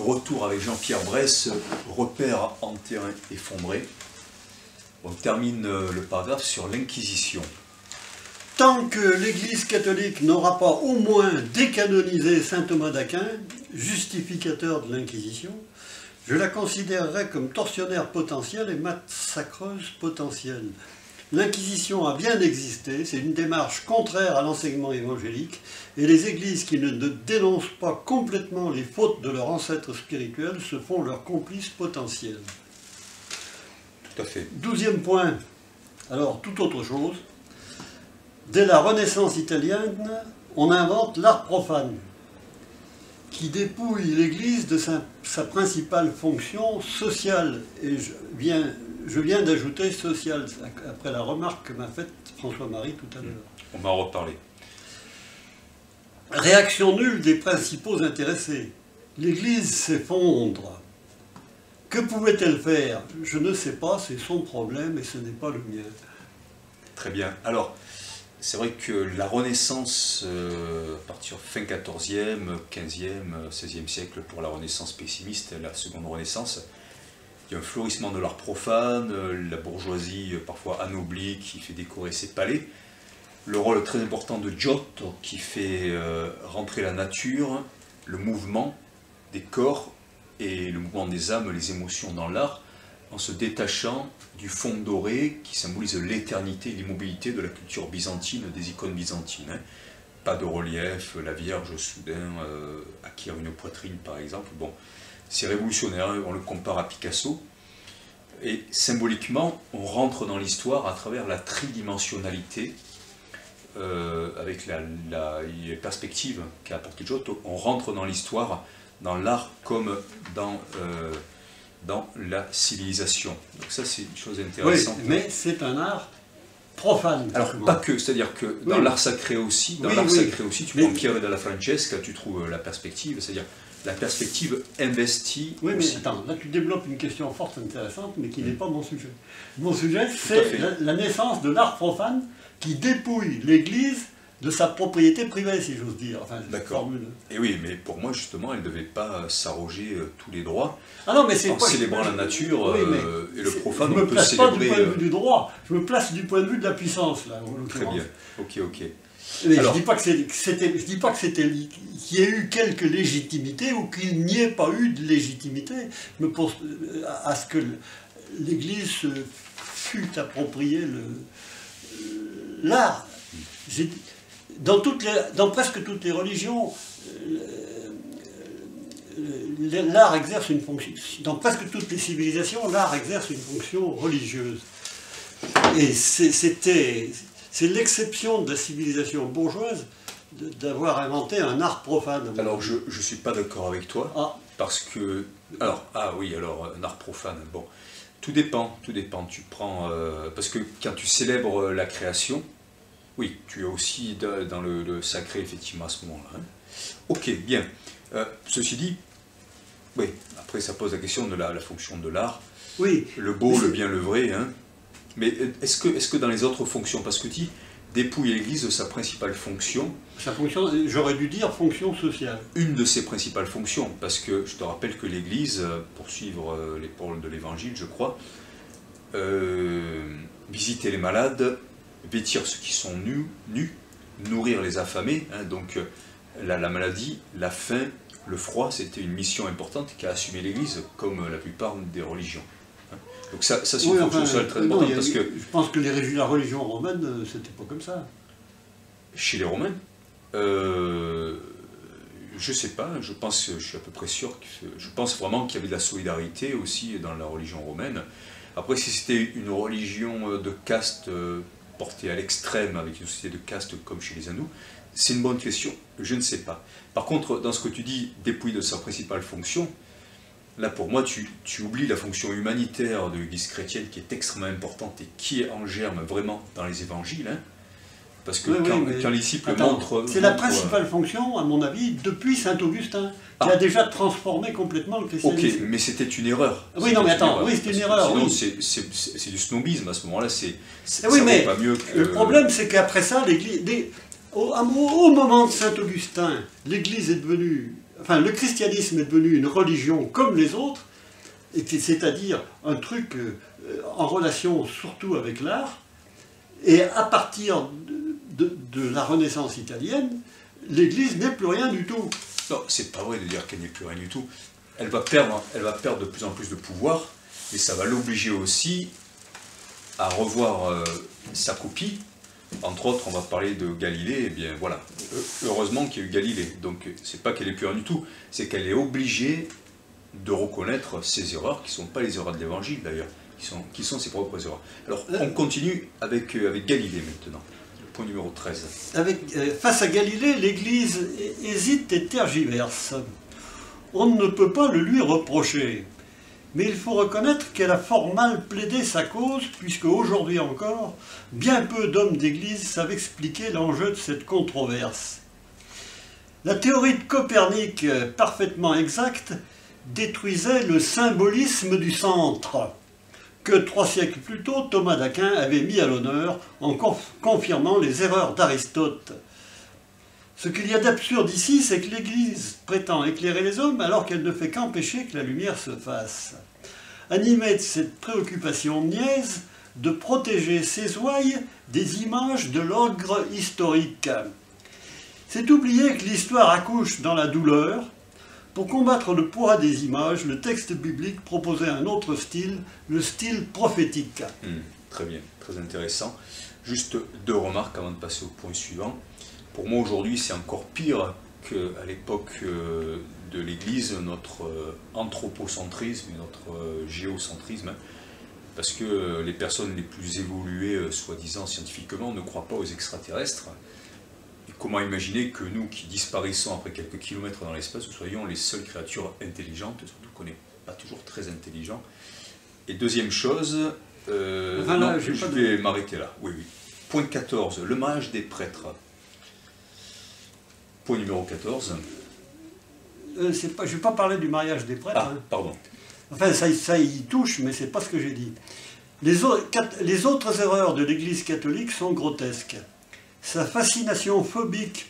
retour avec Jean-Pierre Bresse, repère en terrain effondré. On termine le paragraphe sur l'Inquisition. Tant que l'Église catholique n'aura pas au moins décanonisé saint Thomas d'Aquin, justificateur de l'Inquisition, je la considérerai comme tortionnaire potentielle et massacreuse potentielle. L'Inquisition a bien existé, c'est une démarche contraire à l'enseignement évangélique, et les églises qui ne dénoncent pas complètement les fautes de leurs ancêtres spirituels se font leurs complices potentiels. Tout à fait. 12e point, alors tout autre chose. Dès la Renaissance italienne, on invente l'art profane, qui dépouille l'Église de sa principale fonction sociale. Et je viens d'ajouter sociale, après la remarque que m'a faite François-Marie tout à l'heure. On va en reparler. Réaction nulle des principaux intéressés. L'Église s'effondre. Que pouvait-elle faire? Je ne sais pas, c'est son problème et ce n'est pas le mien. Très bien. Alors, c'est vrai que la Renaissance, à partir fin 14e, 15e, 16e siècle, pour la Renaissance pessimiste, la seconde Renaissance, il y a un florissement de l'art profane, la bourgeoisie parfois anoblie qui fait décorer ses palais, le rôle très important de Giotto qui fait rentrer la nature, le mouvement des corps et le mouvement des âmes, les émotions dans l'art, en se détachant du fond doré qui symbolise l'éternité, l'immobilité de la culture byzantine, des icônes byzantines. Hein. Pas de relief, la Vierge soudain acquiert une poitrine par exemple. Bon, c'est révolutionnaire, hein, on le compare à Picasso. Et symboliquement, on rentre dans l'histoire à travers la tridimensionnalité, avec les perspectives qu'a apporté Giotto. On rentre dans l'histoire, dans l'art comme dans la civilisation. Donc ça, c'est une chose intéressante. Oui, mais c'est un art profane. Alors, pas que, c'est-à-dire que dans l'art sacré aussi, sacré aussi, tu prends Piero della Francesca, tu trouves la perspective, c'est-à-dire la perspective investie. Oui, aussi. mais attends, là tu développes une question forte intéressante, mais qui n'est pas mon sujet. Mon sujet, c'est la naissance de l'art profane qui dépouille l'Église de sa propriété privée, si j'ose dire. Enfin, d'accord. Et oui, mais pour moi, justement, elle ne devait pas s'arroger tous les droits. Ah non, mais c'est en pas célébrant la nature, et le profane, on on peut place célébrer... pas du point de vue du droit, je me place du point de vue de la puissance, là, en Très l'occurrence. bien, ok. Mais alors, je dis pas qu'il y ait eu quelque légitimité ou qu'il n'y ait pas eu de légitimité. Je me pose à ce que l'Église fût appropriée l'art. Dans presque toutes les religions, l'art exerce une fonction. Dans presque toutes les civilisations, l'art exerce une fonction religieuse. Et c'est l'exception de la civilisation bourgeoise d'avoir inventé un art profane. Alors je ne suis pas d'accord avec toi, parce que... Alors, un art profane, bon, tout dépend, tu prends... parce que quand tu célèbres la création, oui, tu es aussi dans le sacré, effectivement, à ce moment-là. Hein. Ok, bien. Ceci dit, oui, après ça pose la question de la fonction de l'art. Oui. Le beau, le bien, le vrai. Hein. Mais est-ce que dans les autres fonctions, parce que tu dépouilles l'Église de sa principale fonction... Sa fonction, j'aurais dû dire fonction sociale. Une de ses principales fonctions, parce que je te rappelle que l'Église, pour suivre les paroles de l'Évangile, je crois, visiter les malades, vêtir ceux qui sont nus, nourrir les affamés, hein, donc la maladie, la faim, le froid, c'était une mission importante qu'a assumé l'Église, comme la plupart des religions. Hein. Donc ça c'est une fonction sociale très importante, parce que... Je pense que la religion romaine, c'était pas comme ça. Chez les Romains, je sais pas, je suis à peu près sûr, je pense vraiment qu'il y avait de la solidarité aussi dans la religion romaine. Après, si c'était une religion de caste portée à l'extrême, avec une société de caste comme chez les hindous, c'est une bonne question, je ne sais pas. Par contre, dans ce que tu dis, dépouillé de sa principale fonction, là pour moi tu oublies la fonction humanitaire de l'Église chrétienne qui est extrêmement importante et qui est en germe vraiment dans les évangiles, hein. Parce que quand les disciples montrent... C'est la principale fonction, à mon avis, depuis saint Augustin, qui a déjà transformé complètement le christianisme. Ok, mais c'était une erreur. Oui, non, mais attends, oui, c'est une erreur. Sinon, oui. c'est du snobisme à ce moment-là, oui, mais pas mieux que... Le problème, c'est qu'après ça, l'Église... Au moment de saint Augustin, l'Église est devenue enfin, le christianisme est devenu une religion comme les autres, c'est-à-dire un truc en relation surtout avec l'art, et à partir de la Renaissance italienne, l'Église n'est plus rien du tout. Non, c'est pas vrai de dire qu'elle n'est plus rien du tout. Elle va perdre de plus en plus de pouvoir, et ça va l'obliger aussi à revoir sa copie. Entre autres, on va parler de Galilée, et bien voilà, heureusement qu'il y a eu Galilée. Donc c'est pas qu'elle n'est plus rien du tout, c'est qu'elle est obligée de reconnaître ses erreurs, qui ne sont pas les erreurs de l'Évangile d'ailleurs, qui sont ses propres erreurs. Alors on continue avec Galilée maintenant, le point numéro 13. Face à Galilée, l'Église hésite et tergiverse. On ne peut pas le lui reprocher. Mais il faut reconnaître qu'elle a fort mal plaidé sa cause, puisque aujourd'hui encore, bien peu d'hommes d'Église savent expliquer l'enjeu de cette controverse. La théorie de Copernic, parfaitement exacte, détruisait le symbolisme du centre, que 3 siècles plus tôt, Thomas d'Aquin avait mis à l'honneur en confirmant les erreurs d'Aristote. Ce qu'il y a d'absurde ici, c'est que l'Église prétend éclairer les hommes alors qu'elle ne fait qu'empêcher que la lumière se fasse. Animée de cette préoccupation niaise de protéger ses ouailles des images de l'ogre historique. C'est oublier que l'histoire accouche dans la douleur. Pour combattre le poids des images, le texte biblique proposait un autre style, le style prophétique. Très bien, très intéressant. Juste 2 remarques avant de passer au point suivant. Pour moi, aujourd'hui, c'est encore pire qu'à l'époque de l'Église, notre anthropocentrisme et notre géocentrisme, parce que les personnes les plus évoluées, soi-disant scientifiquement, ne croient pas aux extraterrestres. Et comment imaginer que nous, qui disparaissons après quelques kilomètres dans l'espace, nous soyons les seules créatures intelligentes, surtout qu'on n'est pas toujours très intelligent. Et deuxième chose, je vais m'arrêter là. Oui. Point 14, le mariage des prêtres. Point numéro 14. Je ne vais pas parler du mariage des prêtres. Ah, pardon. Enfin, ça y touche, mais ce n'est pas ce que j'ai dit. Les autres erreurs de l'Église catholique sont grotesques. Sa fascination phobique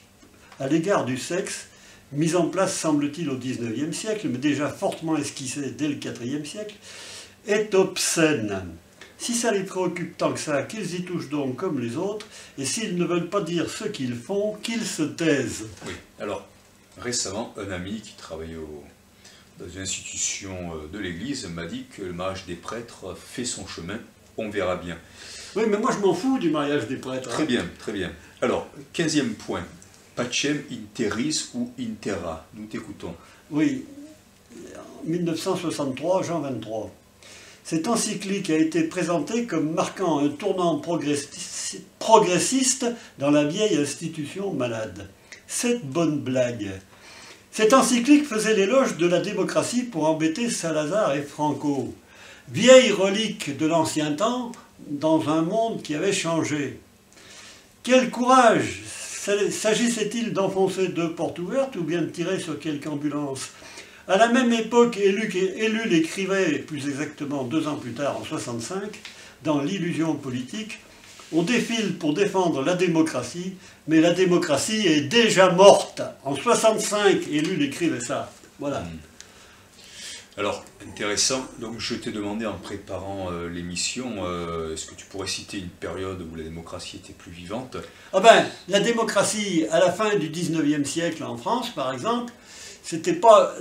à l'égard du sexe, mise en place, semble-t-il, au XIXe siècle, mais déjà fortement esquissée dès le IVe siècle, est obscène. Si ça les préoccupe tant que ça, qu'ils y touchent donc comme les autres, et s'ils ne veulent pas dire ce qu'ils font, qu'ils se taisent. Oui, alors, récemment, un ami qui travaillait dans une institution de l'Église m'a dit que le mariage des prêtres fait son chemin, on verra bien. Oui, mais moi je m'en fous du mariage des prêtres. Très bien, très bien. Alors, 15e point, Pacem in terris ou in terra, nous t'écoutons. Oui, en 1963, Jean 23. Cette encyclique a été présentée comme marquant un tournant progressiste dans la vieille institution malade. Cette bonne blague. Cette encyclique faisait l'éloge de la démocratie pour embêter Salazar et Franco. Vieille relique de l'ancien temps dans un monde qui avait changé. Quel courage! S'agissait-il d'enfoncer 2 portes ouvertes ou bien de tirer sur quelque ambulance? À la même époque, Ellul écrivait, plus exactement 2 ans plus tard, en 1965, dans l'illusion politique, on défile pour défendre la démocratie, mais la démocratie est déjà morte. En 1965, Ellul écrivait ça. Voilà. Alors, intéressant. Donc, je t'ai demandé en préparant l'émission, est-ce que tu pourrais citer une période où la démocratie était plus vivante? Ah ben, la démocratie, à la fin du 19e siècle en France, par exemple, c'était pas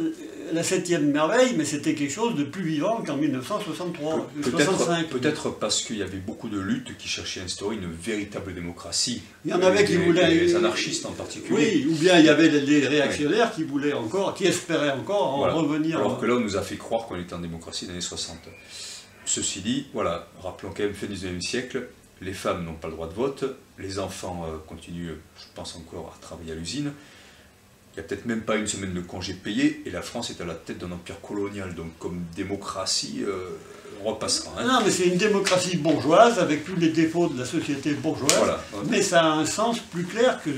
la 7e merveille, mais c'était quelque chose de plus vivant qu'en 1963, 65. Peut-être parce qu'il y avait beaucoup de luttes qui cherchaient à instaurer une véritable démocratie. Il y en avait qui voulaient... Les anarchistes en particulier. Oui, ou bien il y avait les réactionnaires qui voulaient encore, qui espéraient encore en revenir... Alors que là, on nous a fait croire qu'on était en démocratie dans les années 60. Ceci dit, voilà, rappelons quand même, fin du 19e siècle, les femmes n'ont pas le droit de vote, les enfants continuent, je pense encore, à travailler à l'usine. Il n'y a peut-être même pas une semaine de congé payé, et la France est à la tête d'un empire colonial, donc comme démocratie, on repassera. Hein. Non, mais c'est une démocratie bourgeoise, avec tous les défauts de la société bourgeoise, voilà. Mais ça a un sens plus clair que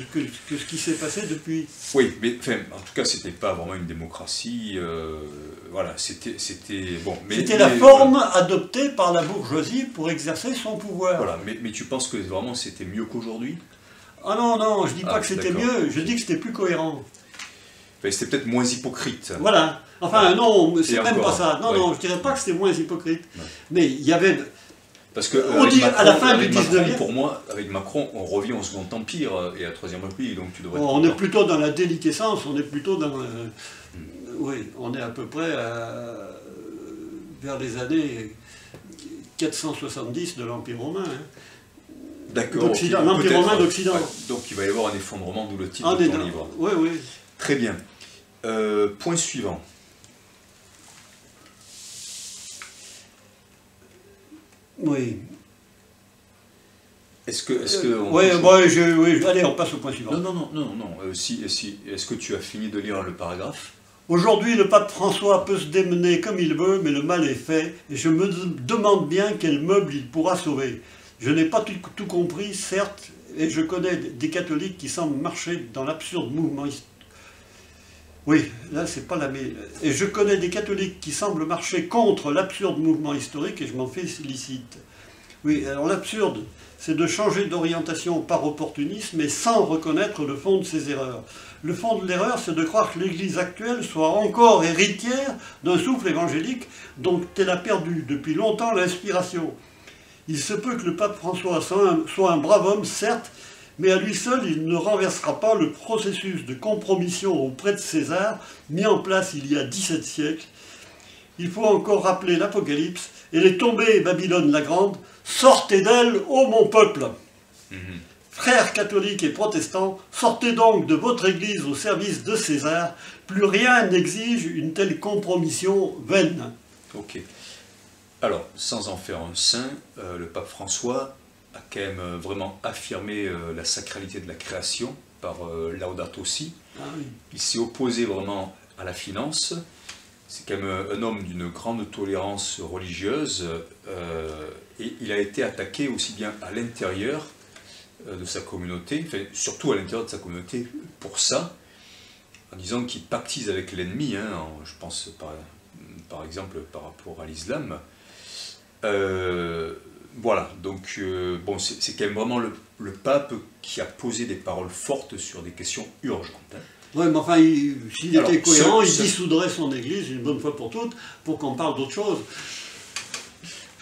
ce qui s'est passé depuis. Oui, mais enfin, en tout cas, c'était pas vraiment une démocratie, voilà, c'était bon. C'était la forme adoptée par la bourgeoisie pour exercer son pouvoir. Voilà, mais tu penses que vraiment c'était mieux qu'aujourd'hui? Ah non, non, je dis pas que c'était mieux, je dis que c'était plus cohérent. Enfin, c'était peut-être moins hypocrite. Voilà. Enfin, non, c'est même encore, pas ça. Non, ouais. non, je dirais pas que c'était moins hypocrite. Ouais. Mais il y avait... Parce que On dit à la fin du Macron, 19e. pour moi, avec Macron, on revient au Second Empire et à la Troisième République, donc tu devrais... On est plutôt dans la déliquescence, on est plutôt dans... oui, on est à peu près vers les années 470 de l'Empire romain. Hein. D'accord. L'Empire romain d'Occident. Ouais, donc il va y avoir un effondrement, d'où le titre Ah, de ton livre. Oui, oui. Très bien. Point suivant. Oui. Est-ce que oui, allez, on passe au point suivant. Non. Est-ce que tu as fini de lire le paragraphe? Aujourd'hui, le pape François peut se démener comme il veut, mais le mal est fait, et je me demande bien quel meuble il pourra sauver. Je n'ai pas tout compris, certes, et je connais des catholiques qui semblent marcher dans l'absurde mouvement historique. Oui, là, c'est pas la même. Et je connais des catholiques qui semblent marcher contre l'absurde mouvement historique, et je m'en félicite. Oui, alors l'absurde, c'est de changer d'orientation par opportunisme, mais sans reconnaître le fond de ses erreurs. Le fond de l'erreur, c'est de croire que l'Église actuelle soit encore héritière d'un souffle évangélique dont elle a perdu depuis longtemps l'inspiration. Il se peut que le pape François soit un brave homme, certes, mais à lui seul, il ne renversera pas le processus de compromission auprès de César, mis en place il y a 17 siècles. Il faut encore rappeler l'Apocalypse, et les tombées Babylone la Grande, sortez d'elle, ô mon peuple. Frères catholiques et protestants, sortez donc de votre Église au service de César, plus rien n'exige une telle compromission vaine. Ok. Alors, sans en faire un saint, le pape François a quand même vraiment affirmé la sacralité de la création par Laudato Si. Ah oui. Il s'est opposé vraiment à la finance. C'est quand même un homme d'une grande tolérance religieuse et il a été attaqué aussi bien à l'intérieur de sa communauté, enfin, surtout à l'intérieur de sa communauté pour ça, en disant qu'il pactise avec l'ennemi, hein, je pense par exemple par rapport à l'islam. Voilà, donc bon, c'est quand même vraiment le pape qui a posé des paroles fortes sur des questions urgentes. Hein. Oui, mais enfin, s'il était cohérent, il dissoudrait son Église une bonne fois pour toutes, pour qu'on parle d'autre chose.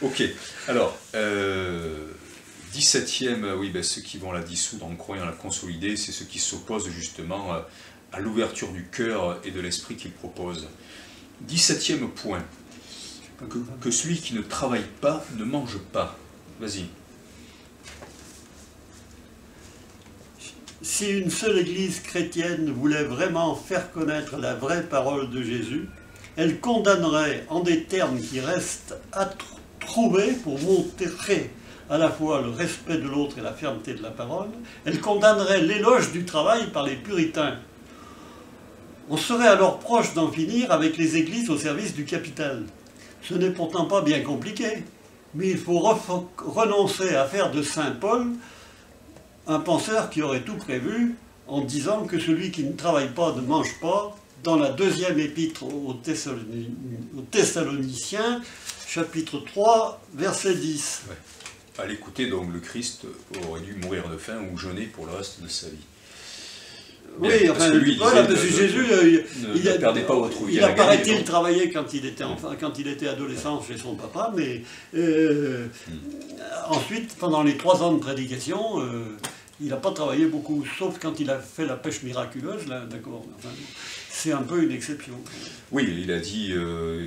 Ok, alors, 17e, oui, ben, ceux qui vont la dissoudre en croyant la consolider, c'est ceux qui s'opposent justement à l'ouverture du cœur et de l'esprit qu'il propose. 17e point, que celui qui ne travaille pas ne mange pas. Vas-y. Si une seule Église chrétienne voulait vraiment faire connaître la vraie parole de Jésus, elle condamnerait en des termes qui restent à trouver pour montrer à la fois le respect de l'autre et la fermeté de la parole, elle condamnerait l'éloge du travail par les puritains. On serait alors proche d'en finir avec les églises au service du capital. Ce n'est pourtant pas bien compliqué, mais il faut renoncer à faire de Saint Paul un penseur qui aurait tout prévu en disant que celui qui ne travaille pas ne mange pas, dans la deuxième épître aux Thessaloniciens, chapitre 3, verset 10. Ouais. À l'écouter, donc, le Christ aurait dû mourir de faim ou jeûner pour le reste de sa vie. Oui, bien, enfin, lui, voilà, parce que Jésus, ne perdait pas votre vie. Il apparaît-il travailler quand il était enfant, quand il était adolescent chez son papa, mais ensuite, pendant les 3 ans de prédication, il n'a pas travaillé beaucoup, sauf quand il a fait la pêche miraculeuse, là, d'accord. Enfin, c'est un peu une exception. Oui, il a dit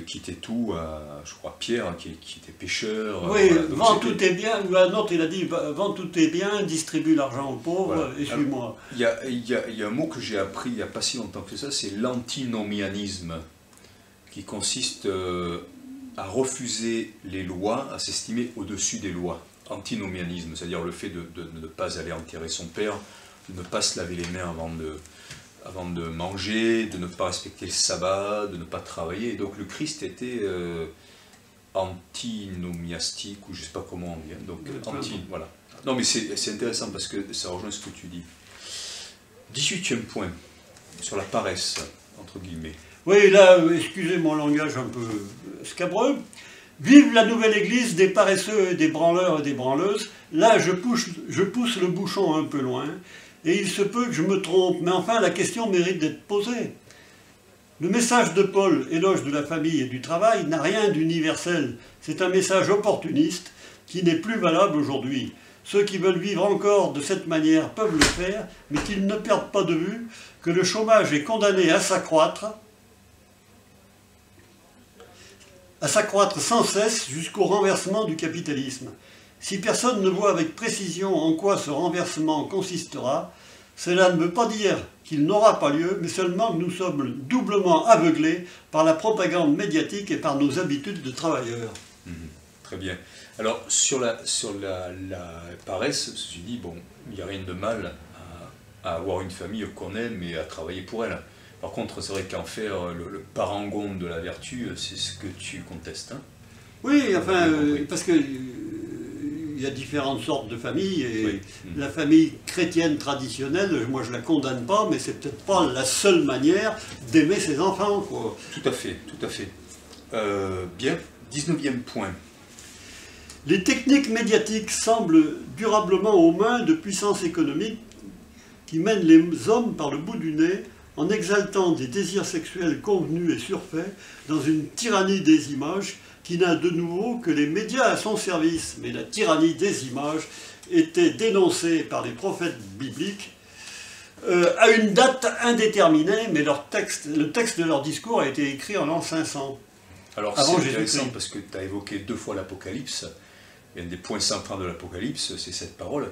quitter tout à, je crois, Pierre, qui était pêcheur. Oui, voilà, vends tout tes biens, ou un autre, il a dit, vends tous tes biens, distribue l'argent aux pauvres, voilà. Et suis-moi. Il y a un mot que j'ai appris il n'y a pas si longtemps que ça, c'est l'antinomianisme, qui consiste à refuser les lois, à s'estimer au-dessus des lois. Antinomianisme, c'est-à-dire le fait de ne pas aller enterrer son père, de ne pas se laver les mains avant de manger, de ne pas respecter le sabbat, de ne pas travailler. Et donc le Christ était antinomiastique, ou je ne sais pas comment on dit. Donc voilà. Non mais c'est intéressant parce que ça rejoint ce que tu dis. 18e point, sur la paresse, entre guillemets. Oui, là, excusez mon langage un peu scabreux. Vive la nouvelle église des paresseux, des branleurs et des branleuses. Là, je pousse le bouchon un peu loin. Et il se peut que je me trompe, mais enfin la question mérite d'être posée. Le message de Paul, éloge de la famille et du travail, n'a rien d'universel. C'est un message opportuniste qui n'est plus valable aujourd'hui. Ceux qui veulent vivre encore de cette manière peuvent le faire, mais qu'ils ne perdent pas de vue que le chômage est condamné à s'accroître sans cesse jusqu'au renversement du capitalisme. Si personne ne voit avec précision en quoi ce renversement consistera, cela ne veut pas dire qu'il n'aura pas lieu, mais seulement que nous sommes doublement aveuglés par la propagande médiatique et par nos habitudes de travailleurs. Très bien. Alors, sur la paresse, je dis, bon, il n'y a rien de mal à avoir une famille qu'on aime et à travailler pour elle. Par contre, c'est vrai qu'en faire le parangon de la vertu, c'est ce que tu contestes. Hein. Oui, enfin, parce que il y a différentes sortes de familles, et oui. La famille chrétienne traditionnelle, moi je la condamne pas, mais c'est peut-être pas la seule manière d'aimer ses enfants, quoi. Tout à fait, tout à fait. Bien, 19e point. Les techniques médiatiques semblent durablement aux mains de puissances économiques qui mènent les hommes par le bout du nez en exaltant des désirs sexuels convenus et surfaits dans une tyrannie des images qui n'a de nouveau que les médias à son service. Mais la tyrannie des images était dénoncée par les prophètes bibliques à une date indéterminée, mais le texte de leur discours a été écrit en l'an 500. Alors c'est intéressant parce que tu as évoqué 2 fois l'Apocalypse, et un des points centraux de l'Apocalypse, c'est cette parole.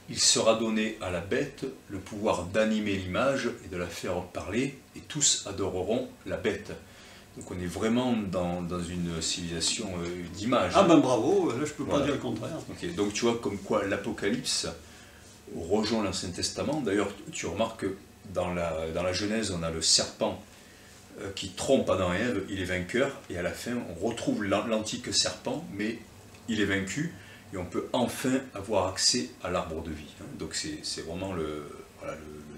Il sera donné à la bête le pouvoir d'animer l'image et de la faire parler, et tous adoreront la bête. Donc on est vraiment dans une civilisation d'image. Ah ben bravo, là je peux pas dire le contraire. Okay. Donc tu vois comme quoi l'Apocalypse rejoint l'Ancien Testament. D'ailleurs tu remarques que dans la Genèse on a le serpent qui trompe Adam et Ève, il est vainqueur, et à la fin on retrouve l'antique serpent, mais il est vaincu, et on peut enfin avoir accès à l'arbre de vie. Donc c'est vraiment le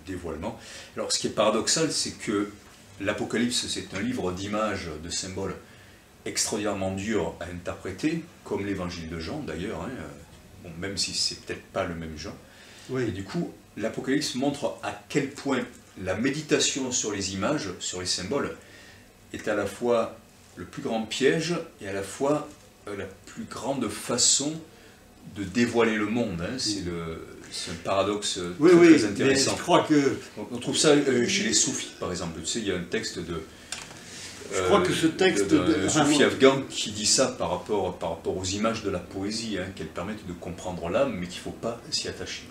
dévoilement. Alors ce qui est paradoxal, c'est que l'Apocalypse, c'est un livre d'images, de symboles extraordinairement dur à interpréter, comme l'évangile de Jean d'ailleurs, hein, bon, même si c'est peut-être pas le même Jean. Oui. Et du coup, l'Apocalypse montre à quel point la méditation sur les images, sur les symboles, est à la fois le plus grand piège et à la fois la plus grande façon de dévoiler le monde. Hein. C'est un paradoxe très intéressant. Mais je crois que... On trouve ça chez les soufis, par exemple. Tu sais, il y a un texte de... Je crois que ce texte d'un soufi afghan qui dit ça par rapport aux images de la poésie, hein, qu'elles permettent de comprendre l'âme, mais qu'il ne faut pas s'y attacher.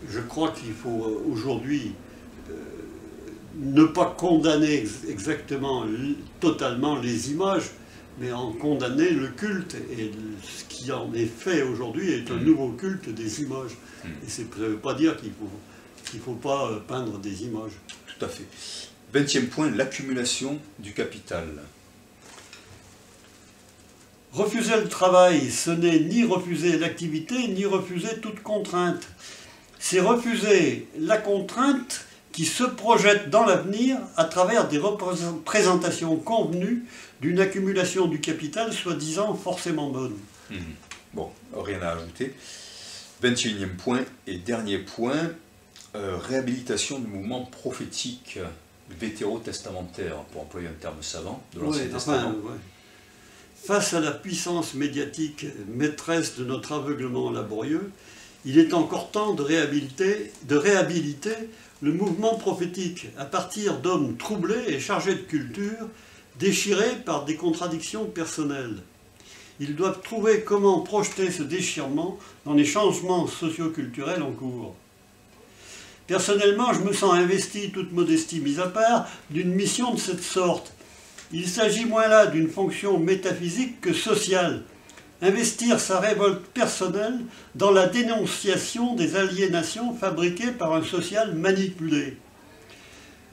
Je crois qu'il faut aujourd'hui ne pas condamner exactement, totalement les images, mais en condamner le culte. Et ce qui en est fait aujourd'hui est un nouveau culte des images. Et ça ne veut pas dire qu'il ne faut pas peindre des images. Tout à fait. 20e point, l'accumulation du capital. Refuser le travail, ce n'est ni refuser l'activité, ni refuser toute contrainte. C'est refuser la contrainte qui se projette dans l'avenir à travers des représentations convenues d'une accumulation du capital soi-disant forcément bonne. Bon, rien à ajouter. 21e point et dernier point, réhabilitation du mouvement prophétique vétérotestamentaire, pour employer un terme savant, de l'Ancien Testament. Face à la puissance médiatique maîtresse de notre aveuglement laborieux, il est encore temps de réhabiliter le mouvement prophétique à partir d'hommes troublés et chargés de culture, déchirés par des contradictions personnelles. Ils doivent trouver comment projeter ce déchirement dans les changements socio-culturels en cours. Personnellement, je me sens investi, toute modestie mise à part, d'une mission de cette sorte. Il s'agit moins là d'une fonction métaphysique que sociale. Investir sa révolte personnelle dans la dénonciation des aliénations fabriquées par un social manipulé.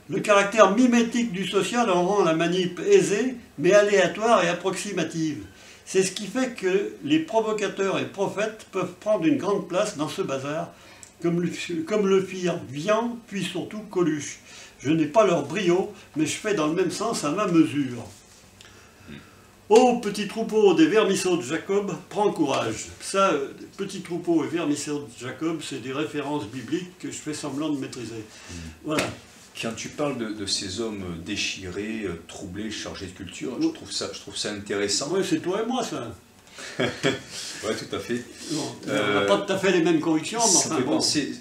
Le caractère mimétique du social en rend la manip aisée, mais aléatoire et approximative. C'est ce qui fait que les provocateurs et prophètes peuvent prendre une grande place dans ce bazar, comme le firent Vian, puis surtout Coluche. Je n'ai pas leur brio, mais je fais dans le même sens à ma mesure. Ô petit troupeau des vermisseaux de Jacob, prends courage. Ça, petit troupeau et vermisseaux de Jacob, c'est des références bibliques que je fais semblant de maîtriser. Voilà. quand tu parles de ces hommes déchirés, troublés, chargés de culture, je trouve ça intéressant. Oui, c'est toi et moi, ça. Oui, tout à fait. Bon, on n'a pas tout à fait les mêmes convictions, mais Ça enfin fait bon. penser,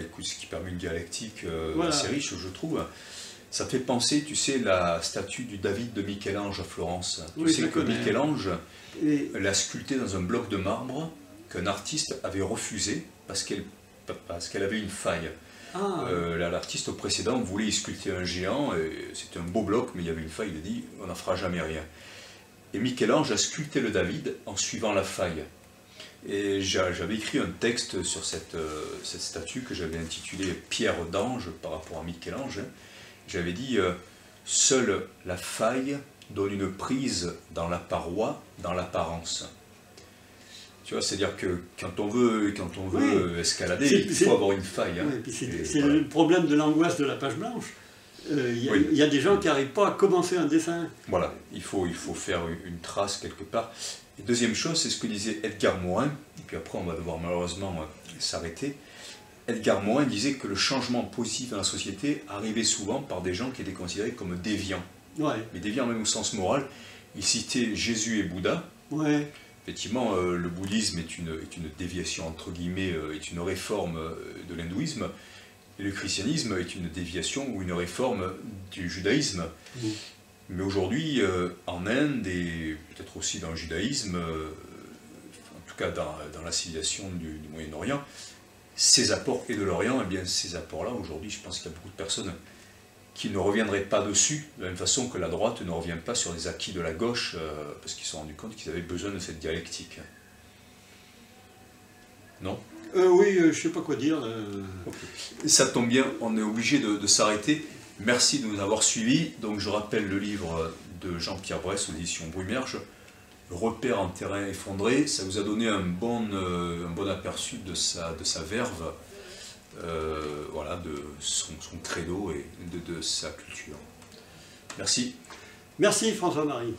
écoute, ce qui permet une dialectique Voilà. assez riche, je trouve. Ça fait penser, tu sais, la statue du David de Michel-Ange à Florence. Oui, Tu je sais la que connais. Michel-Ange Et, l'a sculptée dans un bloc de marbre qu'un artiste avait refusé parce qu'elle avait une faille. L'artiste précédent voulait y sculpter un géant, c'était un beau bloc, mais il y avait une faille, il a dit on n'en fera jamais rien. Et Michel-Ange a sculpté le David en suivant la faille. Et j'avais écrit un texte sur cette statue que j'avais intitulé Pierre d'ange par rapport à Michel-Ange. J'avais dit seule la faille donne une prise dans la paroi, dans l'apparence. Tu vois, c'est-à-dire que quand on veut Oui. escalader, il faut avoir une faille. Hein. oui, puis c'est Voilà. le problème de l'angoisse de la page blanche. Oui. Y a des gens qui n'arrivent pas à commencer un dessin. Voilà, il faut faire une trace quelque part. Et deuxième chose, c'est ce que disait Edgar Morin, et puis après on va devoir malheureusement s'arrêter. Edgar Morin disait que le changement positif dans la société arrivait souvent par des gens qui étaient considérés comme déviants. Ouais, Mais déviants même au sens moral. Il citait Jésus et Bouddha. ouais, Effectivement, le bouddhisme est une déviation, entre guillemets, est une réforme de l'hindouisme. Et le christianisme est une déviation ou une réforme du judaïsme. mmh. Mais aujourd'hui, en Inde et peut-être aussi dans le judaïsme, en tout cas dans la civilisation du Moyen-Orient, ces apports et de l'Orient, eh bien ces apports-là, aujourd'hui, je pense qu'il y a beaucoup de personnes qui ne reviendraient pas dessus, de la même façon que la droite ne revient pas sur les acquis de la gauche, parce qu'ils se sont rendus compte qu'ils avaient besoin de cette dialectique. Non ? Oui, je sais pas quoi dire. Ça tombe bien, on est obligé de s'arrêter. Merci de nous avoir suivis. Donc je rappelle le livre de Jean-Pierre Bress aux éditions Brumerge, Repères en terrain effondré. Ça vous a donné un bon aperçu de sa verve, voilà, de son credo et de sa culture. Merci. Merci François-Marie.